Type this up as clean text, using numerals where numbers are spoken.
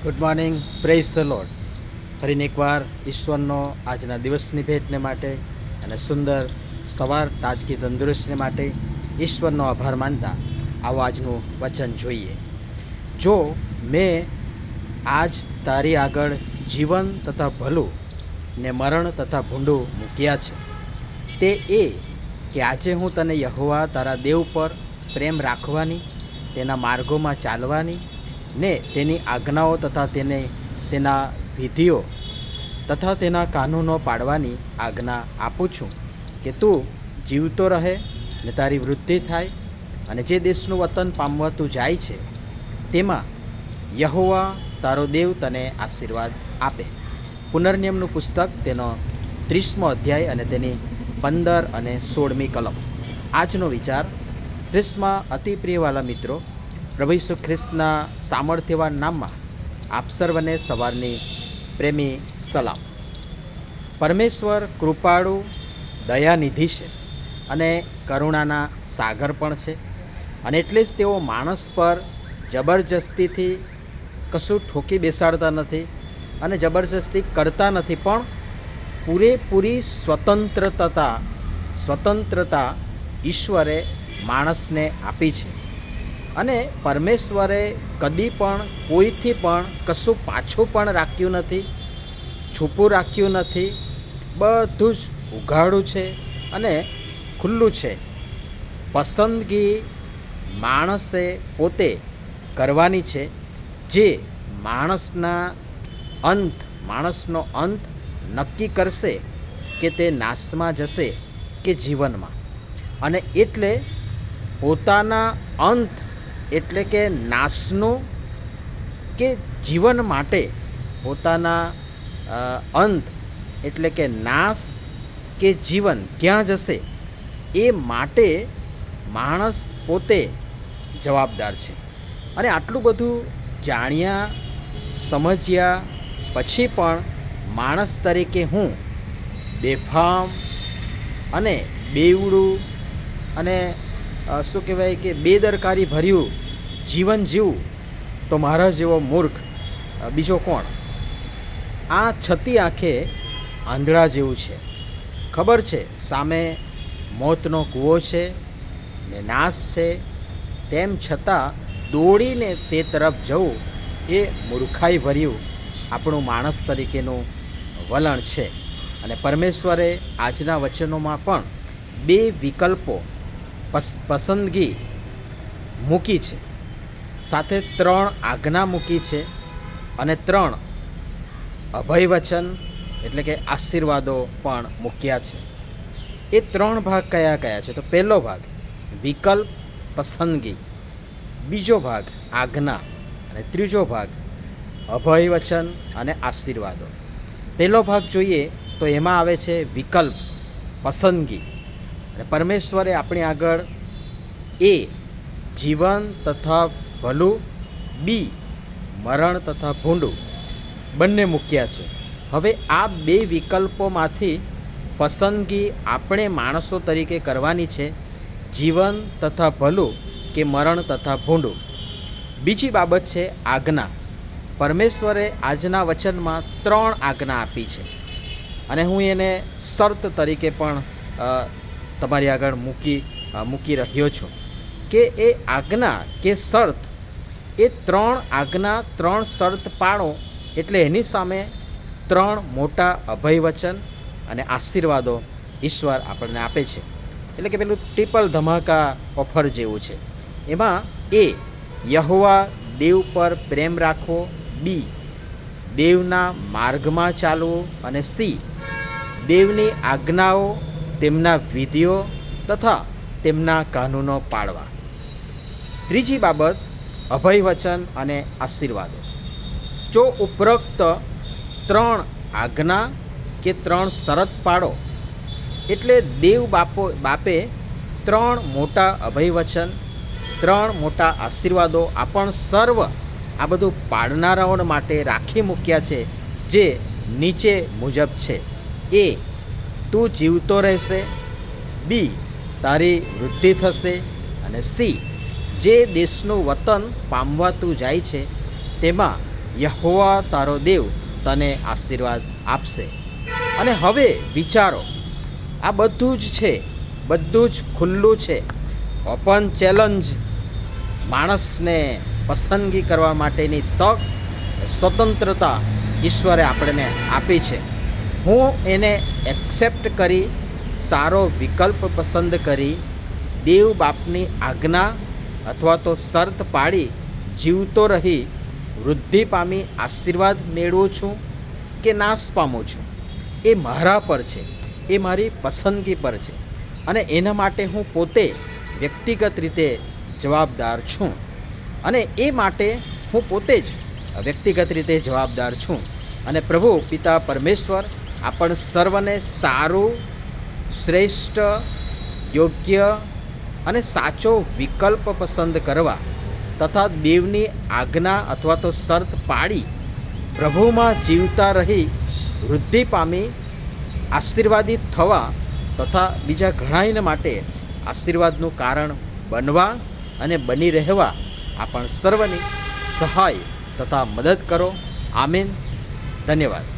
Good morning, praise the lord. ફરીને એકવાર ઈશ્વરનો આજના દિવસની ભેટને માટે અને સુંદર સવાર તાજગી તંદુરસ્તીને માટે ઈશ્વરનો આભાર માનતા આવો આજનું વચન જોઈએ. જો મેં આજ તારી આગળ જીવન તથા ભલું ને મરણ તથા ભૂંડું મૂક્યા છે, તે એ કે આજે હું તને યહોવા તારા દેવ પર પ્રેમ રાખવાની, તેના માર્ગોમાં ચાલવાની ને તેની આજ્ઞાઓ તથા તેના વિધિઓ તથા તેના કાનૂનો પાડવાની આજ્ઞા આપું છું, કે તું જીવતો રહે ને તારી વૃદ્ધિ થાય, અને જે દેશનું વતન પામવા તું જાય છે તેમાં યહોવા તારો દેવ તને આશીર્વાદ આપે. પુનર્નિયમનું પુસ્તક તેનો 30મો અધ્યાય અને તેની 15 અને 16મી કલમ. આજનો વિચાર. ખ્રિસ્તમાં અતિ પ્રિયવાલા મિત્રો, પ્રભુ ઈસુ ખ્રિસ્તના સામર્થ્યવાન નામમાં આપ સર્વને સવારની પ્રેમી સલામ. પરમેશ્વર કૃપાળુ, દયાનિધિ છે અને કરુણાના સાગર પણ છે, અને એટલે જ તેઓ માણસ પર જબરજસ્તીથી કશું ઠોકી બેસાડતા નથી અને જબરજસ્તી કરતા નથી, પણ પૂરેપૂરી સ્વતંત્રતા ઈશ્વરે માણસને આપી છે. અને પરમેશ્વરે કદી પણ કોઈથી પણ કશું પાછું પણ રાખ્યું નથી, છૂપું રાખ્યું નથી. બધું જ ઉઘાડું છે અને ખુલ્લું છે. પસંદગી માણસે પોતે કરવાની છે, જે માણસનો અંત નક્કી કરશે કે તે નાશમાં જશે કે જીવનમાં. અને એટલે પોતાના અંત એટલે કે નાશનું કે જીવન માટે, પોતાના અંત એટલે કે નાશ કે જીવન ક્યાં જશે એ માટે માણસ પોતે જવાબદાર છે. અને આટલું બધું જાણ્યા સમજ્યા પછી પણ માણસ તરીકે હું બેફામ અને બેવડું અને શું કહેવાય કે બેદરકારી ભર્યું જીવન જીવું, તો મારા જેવો મૂર્ખ બીજો કોણ? આ છતી આંખે આંધળા જેવું છે. ખબર છે સામે મોતનો કૂવો છે ને નાશ છે, તેમ છતાં દોડીને તે તરફ જવું એ મૂર્ખાઈ ભર્યું આપણું માણસ તરીકેનું વલણ છે. અને પરમેશ્વરે આજના વચનોમાં પણ 2 વિકલ્પો પસંદગી મૂકી છે, સાથે 3 આજ્ઞા મૂકી છે, અને 3 અભયવચન એટલે કે આશીર્વાદો પણ મૂક્યા છે. એ 3 ભાગ કયા કયા છે? તો પહેલો ભાગ વિકલ્પ, પસંદગી, બીજો ભાગ આજ્ઞા, અને ત્રીજો ભાગ અભયવચન અને આશીર્વાદો. પહેલો ભાગ જોઈએ તો એમાં આવે છે વિકલ્પ, પસંદગી. અને પરમેશ્વરે આપણી આગળ એ જીવન તથા ભલું, બી મરણ તથા ભૂંડું બંને મૂક્યા છે. હવે આ 2 વિકલ્પોમાંથી પસંદગી આપણે માણસો તરીકે કરવાની છે, જીવન તથા ભલું કે મરણ તથા ભૂંડું. બીજી બાબત છે આજ્ઞા. પરમેશ્વરે આજના વચનમાં 3 આજ્ઞા આપી છે, અને હું એને શરત તરીકે પણ તમારી આગળ મૂકી રહ્યો છું, કે એ આજ્ઞા કે શરત, એ 3 આજ્ઞા 3 શરત પાડો એટલે એની સામે 3 મોટા અભયવચન અને આશીર્વાદો ઈશ્વર આપણને આપે છે. એટલે કે પેલું ટ્રિપલ ધમાકા ઓફર જેવું છે. એમાં એ યહોવા દેવ પર પ્રેમ રાખવો, બી દેવના માર્ગમાં ચાલવું, અને સી દેવની આજ્ઞાઓ, તેમના વિધિઓ તથા તેમના કાનૂનો પાળવા. ત્રીજી બાબત અભયવચન અને આશીર્વાદો. જો ઉપરોક્ત 3 આજ્ઞા કે 3 શરત પાડો એટલે દેવ બાપે 3 મોટા અભયવચન, 3 મોટા આશીર્વાદો આપણ સર્વ આ બધું પાડનારાઓ માટે રાખી મૂક્યા છે, જે નીચે મુજબ છે. એ તું જીવતો રહેશે, બી તારી વૃદ્ધિ થશે, અને સી જે દેશનું વતન પામવા તું જાય છે તેમાં યહોવા તારો દેવ તને આશીર્વાદ આપશે. અને હવે વિચારો, આ બધું જ છે, બધું જ ખુલ્લું છે. ઓપન ચેલેન્જ, માણસને પસંદગી કરવા માટેની તક, સ્વતંત્રતા ઈશ્વરે આપણને આપી છે. હું એને એક્સેપ્ટ કરી, સારો વિકલ્પ પસંદ કરી, દેવ બાપની આજ્ઞા અથવા તો શરત પાડી જીવતો રહી વૃદ્ધિ પામી આશીર્વાદ મેળવું છું કે નાશ પામું છું, એ મારા પર છે, એ મારી પસંદગી પર છે. અને એના માટે હું પોતે વ્યક્તિગત રીતે જવાબદાર છું. અને એ માટે હું પોતે જ વ્યક્તિગત રીતે જવાબદાર છું. અને પ્રભુ પિતા પરમેશ્વર આપણ સર્વને સારું, શ્રેષ્ઠ, યોગ્ય અને સાચો વિકલ્પ પસંદ કરવા તથા દેવની આજ્ઞા અથવા તો શરત પાડી પ્રભુમાં જીવતા રહી વૃદ્ધિ પામી આશીર્વાદિત થવા તથા બીજા ઘણાઈને માટે આશીર્વાદનું કારણ બનવા અને બની રહેવા આપણ સર્વની સહાય તથા મદદ કરો. આમીન. ધન્યવાદ.